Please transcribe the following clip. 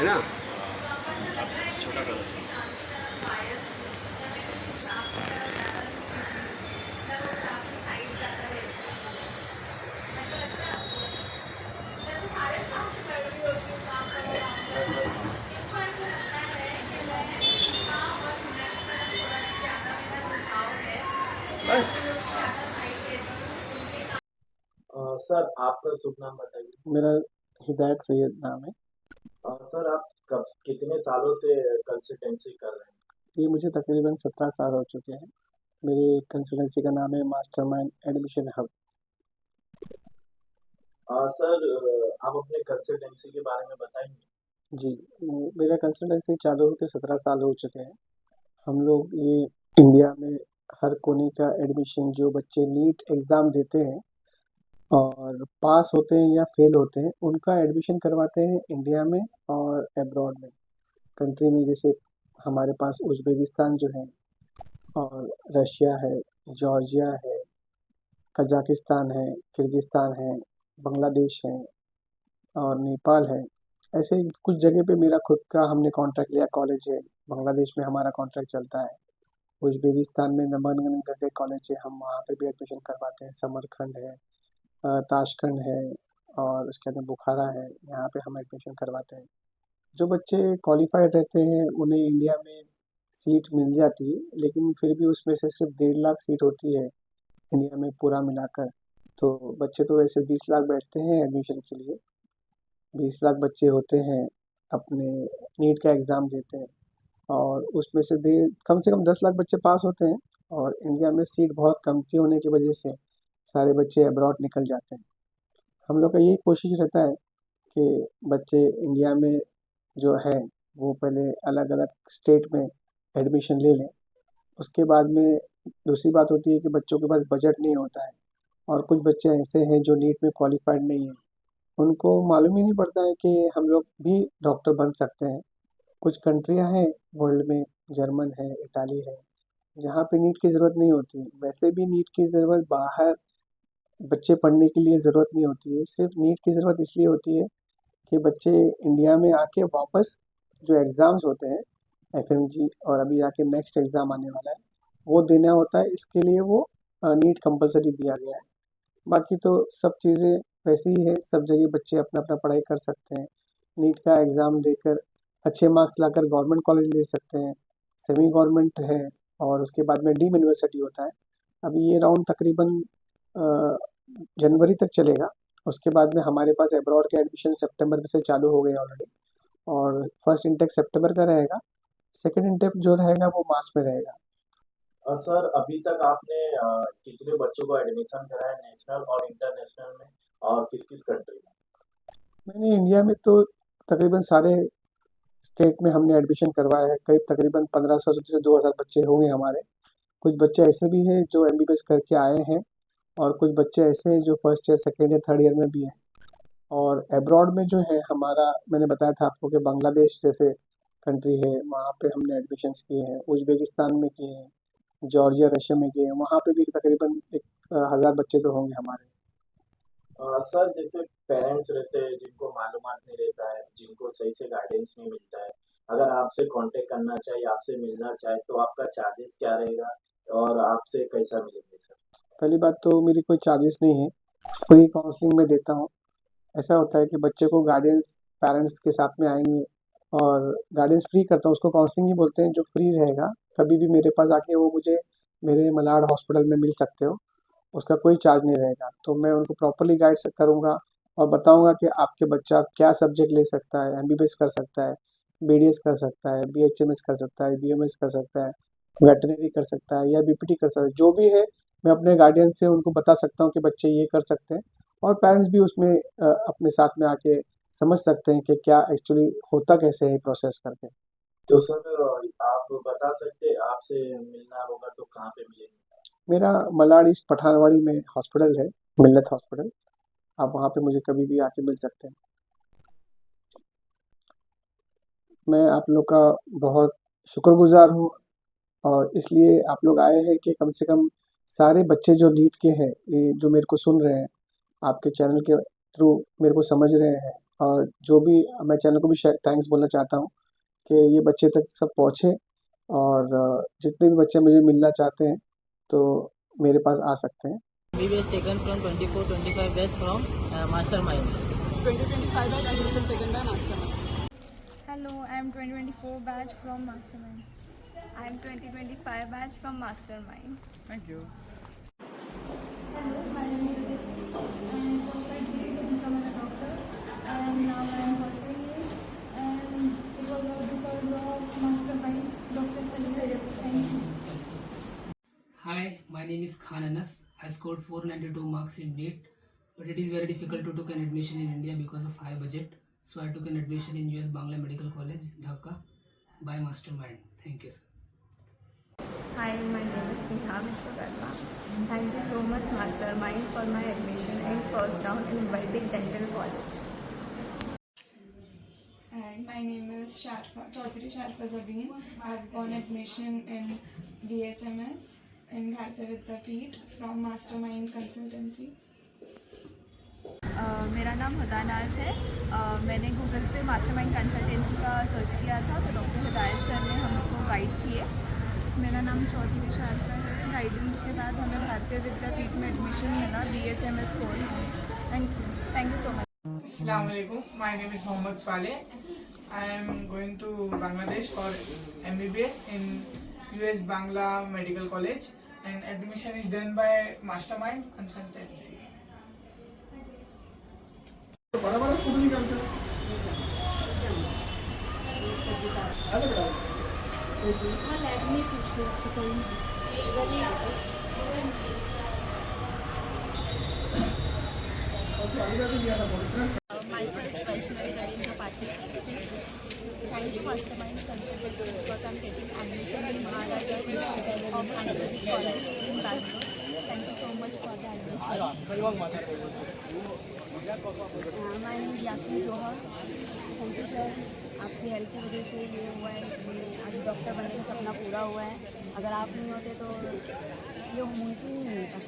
है ना। छोटा कर दो। बस बस। बस। सर आपका शुभ नाम बताइए। मेरा हिदायत सैयद नाम है। सर आप कब कितने सालों से कंसल्टेंसी कर रहे हैं? ये मुझे तकरीबन 17 साल हो चुके हैं। मेरी कंसल्टेंसी का नाम है मास्टरमाइंड एडमिशन हब। सर आप अपने कंसल्टेंसी के बारे में बताएंगे? जी, मेरा कंसल्टेंसी चालू होकर 17 साल हो चुके हैं। हम लोग ये इंडिया में हर कोने का एडमिशन, जो बच्चे नीट एग्ज़ाम देते हैं और पास होते हैं या फेल होते हैं, उनका एडमिशन करवाते हैं इंडिया में और अब्रॉड में, कंट्री में। जैसे हमारे पास उज़्बेकिस्तान जो है, और रशिया है, जॉर्जिया है, कज़ाकिस्तान है, किर्गिस्तान है, बांग्लादेश है और नेपाल है। ऐसे ही कुछ जगह पे मेरा खुद का हमने कॉन्ट्रैक्ट लिया कॉलेज है। बांग्लादेश में हमारा कॉन्ट्रैक्ट चलता है। उज़्बेकिस्तान में नमनगंज कॉलेज है, हम वहाँ पे भी एडमिशन करवाते हैं। समरखंड है, ताशकंद है और उसके बाद में बुखारा है, यहाँ पे हम एडमिशन करवाते हैं। जो बच्चे क्वालिफाइड रहते हैं उन्हें इंडिया में सीट मिल जाती है, लेकिन फिर भी उसमें से सिर्फ 1.5 लाख सीट होती है इंडिया में पूरा मिलाकर। तो बच्चे तो वैसे 20 लाख बैठते हैं एडमिशन के लिए। 20 लाख बच्चे होते हैं, अपने नीट का एग्ज़ाम देते हैं और उसमें से दे कम से कम 10 लाख बच्चे पास होते हैं। और इंडिया में सीट बहुत कमती होने की वजह से सारे बच्चे अब्रॉड निकल जाते हैं। हम लोग का यही कोशिश रहता है कि बच्चे इंडिया में जो है वो पहले अलग अलग स्टेट में एडमिशन ले लें। उसके बाद में दूसरी बात होती है कि बच्चों के पास बजट नहीं होता है, और कुछ बच्चे ऐसे हैं जो नीट में क्वालिफाइड नहीं हैं। उनको मालूम ही नहीं पड़ता है कि हम लोग भी डॉक्टर बन सकते हैं। कुछ कंट्रियां हैं वर्ल्ड में, जर्मन है, इटाली है, जहाँ पे नीट की ज़रूरत नहीं होती। वैसे भी नीट की ज़रूरत बाहर बच्चे पढ़ने के लिए ज़रूरत नहीं होती है। सिर्फ नीट की ज़रूरत इसलिए होती है कि बच्चे इंडिया में आके वापस जो एग्ज़ाम्स होते हैं, एफएमजी और अभी आके नेक्स्ट एग्ज़ाम आने वाला है, वो देना होता है। इसके लिए वो नीट कंपलसरी दिया गया है। बाकी तो सब चीज़ें वैसे ही है, सब जगह बच्चे अपना अपना पढ़ाई कर सकते हैं। नीट का एग्ज़ाम देकर अच्छे मार्क्स लाकर गवर्नमेंट कॉलेज ले सकते हैं, सेमी गवर्नमेंट है, और उसके बाद में डीम यूनिवर्सिटी होता है। अभी ये राउंड तकरीबन अ, जनवरी तक चलेगा। उसके बाद में हमारे पास अब्रॉड के एडमिशन सितंबर में से चालू हो गए ऑलरेडी, और फर्स्ट इंटेक सितंबर का रहेगा, सेकंड इंटेक जो रहेगा वो मार्च में रहेगा। सर अभी तक आपने कितने बच्चों को एडमिशन कराया नेशनल और इंटरनेशनल में, और किस किस कंट्री में? मैंने इंडिया में तो तकरीबन सारे स्टेट में हमने एडमिशन करवाया है। करीब तकरीबन 1500 से 2000 बच्चे होंगे हमारे। कुछ बच्चे ऐसे भी हैं जो एमबीबीएस करके आए हैं, और कुछ बच्चे ऐसे हैं जो first year, second year, third year में भी हैं। और अब्रॉड में जो है हमारा, मैंने बताया था आपको कि बांग्लादेश जैसे कंट्री है, वहाँ पे हमने एडमिशन्स किए हैं। उज़्बेकिस्तान में किए हैं, जॉर्जिया, रशिया में किए हैं। वहाँ पे भी तकरीबन 1000 बच्चे तो होंगे हमारे। सर जैसे पेरेंट्स रहते हैं जिनको मालूमात नहीं रहता है, जिनको सही से गाइडेंस नहीं मिलता है, अगर आपसे कांटेक्ट करना चाहे, आपसे मिलना चाहे, तो आपका चार्जेस क्या रहेगा और आपसे कैसा मिलेंगे सर? पहली बात तो मेरी कोई चार्जेस नहीं है, फ्री काउंसलिंग में देता हूँ। ऐसा होता है कि बच्चे को गार्डियंस पेरेंट्स के साथ में आएंगे और गार्डियंस फ्री करता हूँ, उसको काउंसलिंग ही बोलते हैं, जो फ्री रहेगा। कभी भी मेरे पास आके वो मुझे मेरे मलाड हॉस्पिटल में मिल सकते हो, उसका कोई चार्ज नहीं रहेगा। तो मैं उनको प्रॉपरली गाइड करूँगा और बताऊँगा कि आपके बच्चा क्या सब्जेक्ट ले सकता है। एमबीबीएस कर सकता है, बीडीएस कर सकता है, बीएचएमएस कर सकता है, बीएमएस कर सकता है, वेटनरी कर सकता है या बीपीटी कर सकता है। जो भी है मैं अपने गार्डियन से उनको बता सकता हूँ कि बच्चे ये कर सकते हैं, और पेरेंट्स भी उसमें अपने साथ में आके समझ सकते हैं कि क्या एक्चुअली होता कैसे है प्रोसेस करके। तो सर आप बता सकते, आपसे मिलना होगा तो कहाँ पे मिलेंगे? मेरा मलाड ईस्ट पठानवाड़ी में हॉस्पिटल है, मिल्लत हॉस्पिटल। आप वहाँ पे मुझे कभी भी आके मिल सकते हैं। मैं आप लोग का बहुत शुक्रगुजार हूँ, और इसलिए आप लोग आए हैं कि कम से कम सारे बच्चे जो नीट के हैं, ये जो मेरे को सुन रहे हैं, आपके चैनल के थ्रू मेरे को समझ रहे हैं और जो भी मैं चैनल को भी थैंक्स बोलना चाहता हूँ कि ये बच्चे तक सब पहुँचे और जितने भी बच्चे मुझे मिलना चाहते हैं तो मेरे पास आ सकते हैं। MBBS taken from 24-25 batch from Mastermind. 2025 batch admission taken by Mastermind. Hello, I am 2024 batch from Mastermind. I am 2025 batch from Mastermind. Thank you. Hello, my name is Aditi. And first I dreamed to become a doctor, and now I am pursuing it. And because of Mastermind, Dr. Salim. Thank you. Hi, my name is Khan Anas. I scored 492 marks in NEET, but it is very difficult to take an admission in India because of high budget. So I took an admission in US Bangla Medical College, Dhaka, by Mastermind. Thank you, sir. Hi, my name is Neha Vishwakarma. Thank you so much Mastermind for my admission in first round in Vedic Dental College. Hi, my name is Chaudhary Sharfa Zabeen. I have gone admission in BHMS in Bharatiya Vidyapeeth from Mastermind Consultancy. मेरा नाम हुदा नाज है। मैंने Google पे mastermind consultancy का search किया था तो डॉक्टर हिदायत सर ने हमको गाइड किए। मेरा नाम चौधरी शारफा है। गाइडेंस के बाद हमें भारतीय विद्यापीठ में एडमिशन मिला BHMS कोर्स में। Thank you so much. Assalamualaikum. My name is Mohammad Saleh. I am going to Bangladesh for MBBS in US Bangla Medical College, and admission is done by Mastermind Consultancy. Myself Vaishnavi Ravindra Patil. Thank you Mastermind Consultancy because I am taking admission in Maharashtra Institute of Ayurvedic College in Bangalore. Thank you so much for the admission. My name is Yasmin Zohar. Thank you sir, आपकी help की वजह से ये हुआ है कि आज doctor बनने का सपना पूरा हुआ है। अगर आप नहीं होते तो ये मुमकिन ही नहीं था।